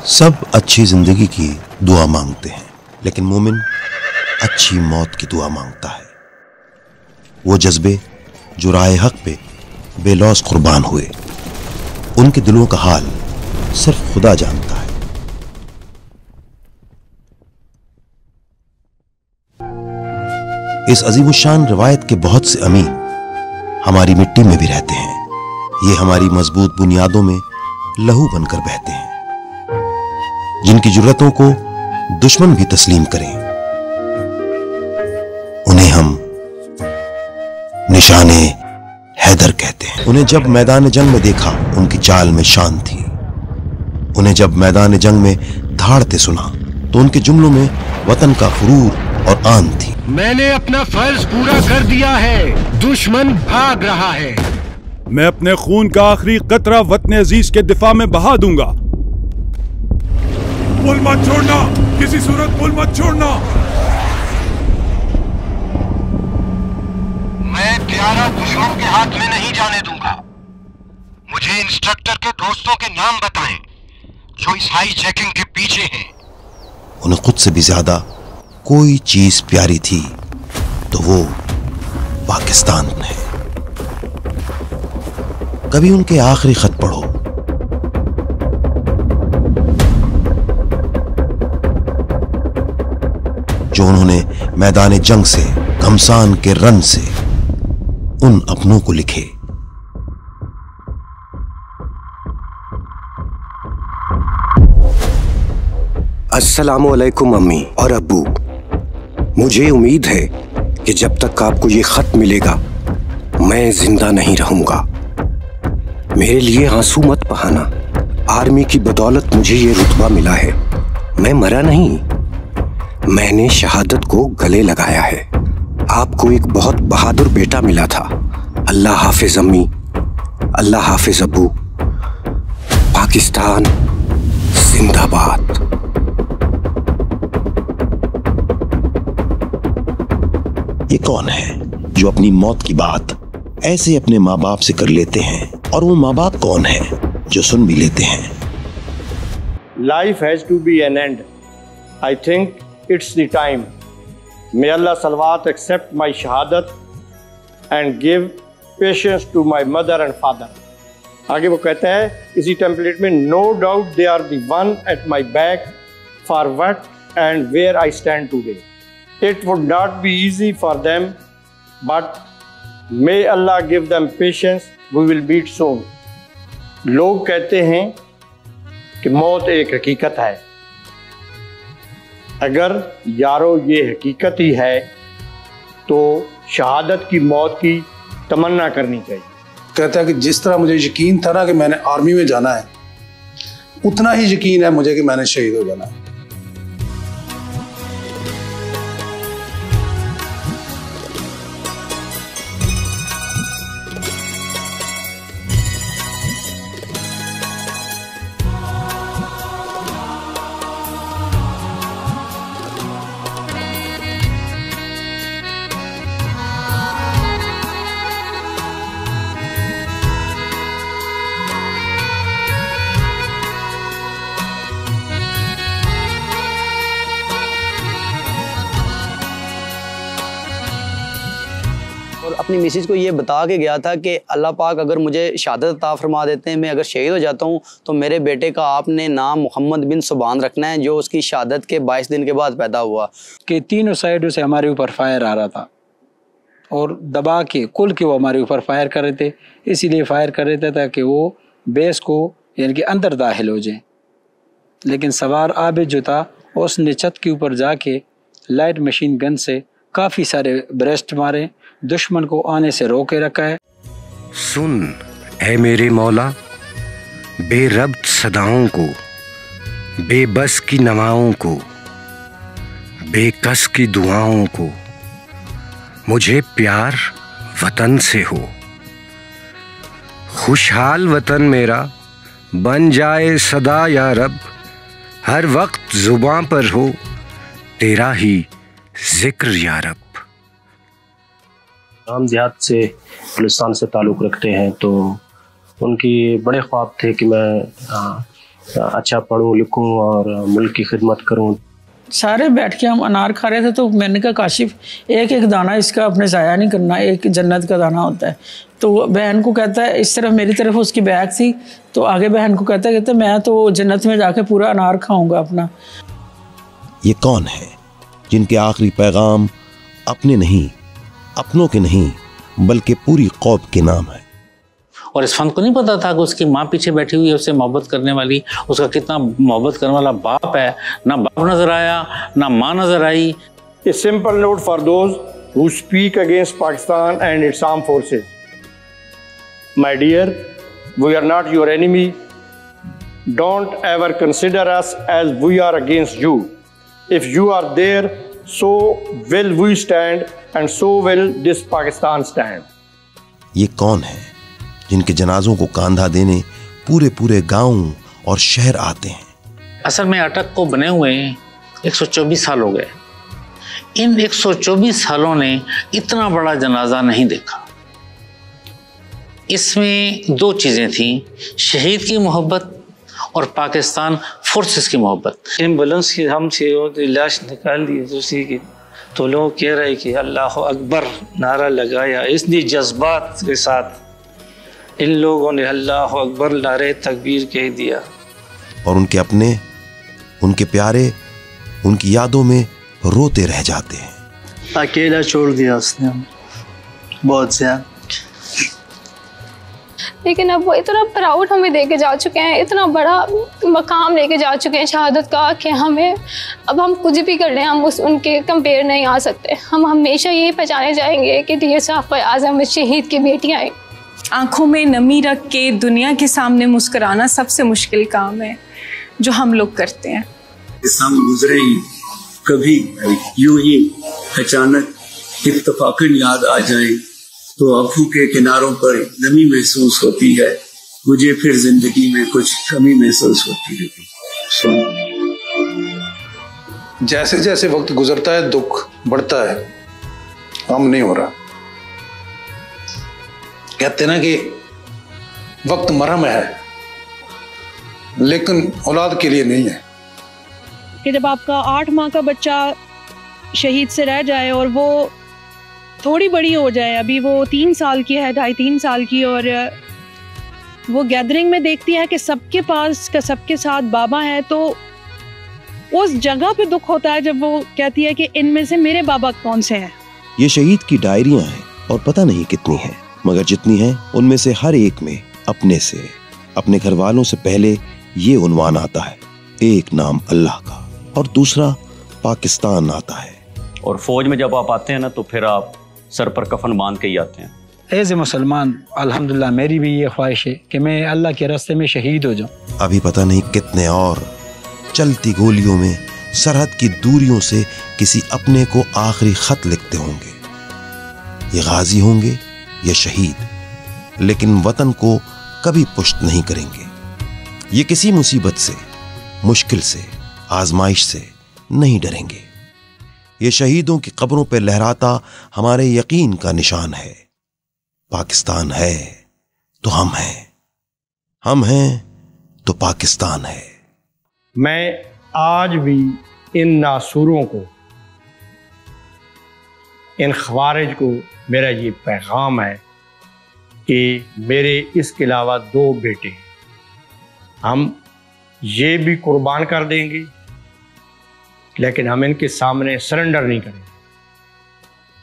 सब अच्छी जिंदगी की दुआ मांगते हैं, लेकिन मोमिन अच्छी मौत की दुआ मांगता है। वो जज्बे जो राह हक पे बेलौस कुर्बान हुए, उनके दिलों का हाल सिर्फ खुदा जानता है। इस अजीमुशान रिवायत के बहुत से अमीन हमारी मिट्टी में भी रहते हैं। ये हमारी मजबूत बुनियादों में लहू बनकर बहते हैं, जिनकी जुर्रतों को दुश्मन भी तस्लीम करें। उन्हें हम निशाने हैदर कहते हैं। उन्हें जब मैदान जंग में देखा, उनकी चाल में शान थी। उन्हें जब मैदान जंग में धाड़ते सुना, तो उनके जुमलों में वतन का फुरूर और आन थी। मैंने अपना फर्ज पूरा कर दिया है, दुश्मन भाग रहा है। मैं अपने खून का आखिरी कतरा वतन अजीज के दिफा में बहा दूंगा। पुल मत छोड़ना, किसी सूरत पुल मत छोड़ना। मैं प्यारा दुश्मन के हाथ में नहीं जाने दूंगा। मुझे इंस्ट्रक्टर के दोस्तों के नाम बताएं जो इस हाईजैकिंग के पीछे हैं। उन्हें खुद से भी ज्यादा कोई चीज प्यारी थी तो वो पाकिस्तान है। कभी उनके आखिरी खत पढ़ो। जो उन्होंने मैदान जंग से, घमसान के रन से उन अपनों को लिखे। अस्सलामु अलैकुम अम्मी और अब्बू। मुझे उम्मीद है कि जब तक आपको ये खत मिलेगा मैं जिंदा नहीं रहूंगा। मेरे लिए आंसू मत बहाना। आर्मी की बदौलत मुझे ये रुतबा मिला है। मैं मरा नहीं, मैंने शहादत को गले लगाया है। आपको एक बहुत बहादुर बेटा मिला था। अल्लाह हाफिज अम्मी, अल्लाह हाफिज अब्बू। पाकिस्तान जिंदाबाद। ये कौन है जो अपनी मौत की बात ऐसे अपने माँ बाप से कर लेते हैं, और वो माँ बाप कौन है जो सुन भी लेते हैं? Life has to be an end. I think it's the time. May Allah Salawat accept my shahadat and give patience to my mother and father. आगे वो कहता है इसी टेम्पलेट में, no doubt they are the one at my back for what and where I stand today. It would not be easy for them, but may Allah give them patience. We will meet soon. लोग कहते हैं कि मौत एक हकीकत है। अगर यारो ये हकीकत ही है तो शहादत की मौत की तमन्ना करनी चाहिए। कहता है कि जिस तरह मुझे यकीन था ना कि मैंने आर्मी में जाना है, उतना ही यकीन है मुझे कि मैंने शहीद हो जाना है। और अपनी मिसेज को ये बता के गया था कि अल्लाह पाक अगर मुझे शहादत अता फरमा देते हैं, मैं अगर शहीद हो जाता हूँ, तो मेरे बेटे का आपने नाम मोहम्मद बिन सुबान रखना है, जो उसकी शहादत के 22 दिन के बाद पैदा हुआ। कि तीनों साइडों से हमारे ऊपर फायर आ रहा था और दबा के कुल के वो हमारे ऊपर फायर कर रहे थे। इसीलिए फायर कर रहे थे ताकि वो बेस को यानी कि अंदर दाखिल हो जाए। लेकिन सवार आबिद जो था उसने छत के ऊपर जाके लाइट मशीन गन से काफ़ी सारे ब्रेस्ट मारे, दुश्मन को आने से रोके रखा है। सुन ऐ मेरे मौला, बेरब्त सदाओं को, बेबस की नवाओं को, बेकस की दुआओं को। मुझे प्यार वतन से हो। खुशहाल वतन मेरा बन जाए सदा या रब। हर वक्त जुबां पर हो तेरा ही जिक्र या रब। हम देहात से बलूचिस्तान से ताल्लुक़ रखते हैं, तो उनकी बड़े ख्वाब थे कि मैं अच्छा पढ़ूं लिखूं और मुल्क की खिदमत करूं। सारे बैठ के हम अनार खा रहे थे तो मैंने कहा काशिफ एक एक दाना इसका अपने ज़ाया नहीं करना, एक जन्नत का दाना होता है। तो बहन को कहता है, इस तरफ मेरी तरफ उसकी बैग थी, तो आगे बहन को कहता मैं तो जन्नत में जाके पूरा अनार खाऊंगा अपना। ये कौन है जिनके आखिरी पैगाम अपने नहीं, अपनों के नहीं, बल्कि पूरी कौम के नाम है। और इस फन को नहीं पता था कि उसकी माँ पीछे बैठी हुई है, उससे मोहब्बत करने वाली, उसका कितना मोहब्बत करने वाला बाप है। ना बाप नजर आया, ना माँ नजर आई। A simple note for those who speak against Pakistan and its armed forces. My dear, we are not your enemy. Don't ever consider us as we are against you. If you are there, so will we stand and so will this Pakistan stand. ये कौन है जिनके जनाजों को कांधा देने पूरे पूरे गांव और शहर आते हैं? असल में अटक को बने हुए 124 साल हो गए। इन 124 सालों ने इतना बड़ा जनाजा नहीं देखा। इसमें दो चीजें थी, शहीद की मोहब्बत और पाकिस्तान फोर्सेस की मोहब्बत। एम्बुलेंस की हमसे लाश निकाल दी दूसरी की, तो लोग कह रहे कि अल्लाह अकबर नारा लगाया। इसलिए जज्बात के साथ इन लोगों ने अल्लाह अकबर नारे तकबीर कह दिया। और उनके अपने, उनके प्यारे, उनकी यादों में रोते रह जाते हैं। अकेला छोड़ दिया उसने बहुत ज्यादा। लेकिन अब वो इतना प्राउड हमें देके जा चुके हैं, इतना बड़ा मकाम लेके जा चुके हैं शहादत का, कि हमें अब हम कुछ भी कर लें हम उनके कंपेयर नहीं आ सकते। हम हमेशा यही पहचाने जाएंगे कि ढेर साफ़ आज़म शहीद की बेटियाँ हैं। आँखों में नमी रख के दुनिया के सामने मुस्कुराना सबसे मुश्किल काम है जो हम लोग करते हैं। हम गुजरे ही कभी यूं ही अचानक इत्तफाकन याद आ जाए तो आंखों के किनारों पर नमी महसूस होती है, मुझे फिर जिंदगी में कुछ कमी महसूस होती है। जैसे जैसे वक्त गुजरता है दुख बढ़ता है, कम नहीं हो रहा। कहते ना कि वक्त मरहम है लेकिन औलाद के लिए नहीं है। कि जब आपका 8 माह का बच्चा शहीद से रह जाए और वो थोड़ी बड़ी हो जाए, अभी वो 3 साल की है, 2.5-3 साल की, और वो गैदरिंग में देखती है कि सबके पास का सबके साथ बाबा है, तो उस जगह पे दुख होता है जब वो कहती है कि इनमें से मेरे बाबा कौन से हैं। ये शहीद की डायरियां हैं और पता नहीं कितनी हैं, मगर जितनी हैं उनमें से हर एक में अपने से, अपने घर वालों से पहले ये उन्वान आता है, एक नाम अल्लाह का और दूसरा पाकिस्तान आता है। और फौज में जब आप आते हैं ना तो फिर आप सर पर कफन बांध के ही आते हैं। एज ए मुसलमान अल्हम्दुलिल्लाह मेरी भी ये ख्वाहिश है कि मैं अल्लाह के रास्ते में शहीद हो जाऊं। अभी पता नहीं कितने और चलती गोलियों में सरहद की दूरियों से किसी अपने को आखिरी खत लिखते होंगे। ये गाजी होंगे या शहीद, लेकिन वतन को कभी पुष्ट नहीं करेंगे। ये किसी मुसीबत से, मुश्किल से, आजमाइश से नहीं डरेंगे। ये शहीदों की कब्रों पर लहराता हमारे यकीन का निशान है। पाकिस्तान है तो हम हैं, हम हैं तो पाकिस्तान है। मैं आज भी इन नासूरों को, इन ख्वारिज को मेरा ये पैगाम है कि मेरे इसके अलावा 2 बेटे हैं, हम ये भी कुर्बान कर देंगे लेकिन हम इनके सामने सरेंडर नहीं करेंगे।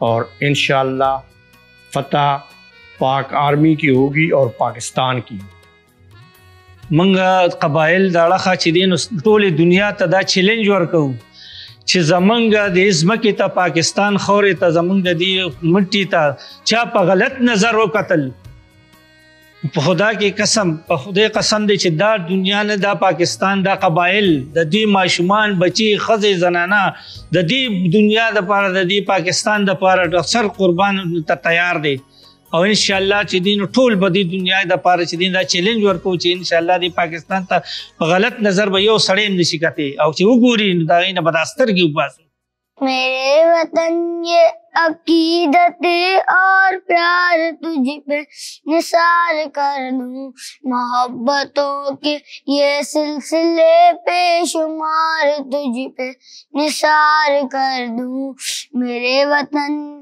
और इंशाअल्लाह फतह पाक आर्मी की होगी और पाकिस्तान की। मंगा कबाइल दाड़ा खा चिदीन टोली दुनिया तदा चैलेंज वर्कू छि जमंगा देश मकी ता पाकिस्तान खौरे ता जमंगा दी मिट्टी ता चा प गलत नजर व कत्ल खुदा की कसम खुदे कसम दे छि दा दुनिया ने दा पाकिस्तान दा कबाइल द दी माशुमान बची खजे जनाना द दी दुनिया द पार द दी पाकिस्तान द पार अक्सर कुर्बान ता तैयार दे। और इंशाअल्लाह ची दिन ठोल बदी दुनिया द पार ची दिन दा चैलेंज वर्को ची इंशाअल्लाह दी पाकिस्तान ता गलत नजर भयो सड़े निशिकते और ची उगूरी दा इन बदास्तर की उपास। मेरे वतन ये अकीदत और प्यार तुझ पे निसार कर दूं, मोहब्बतों के ये सिलसिले बेशुमार तुझ पे निसार कर दूं। मेरे वतन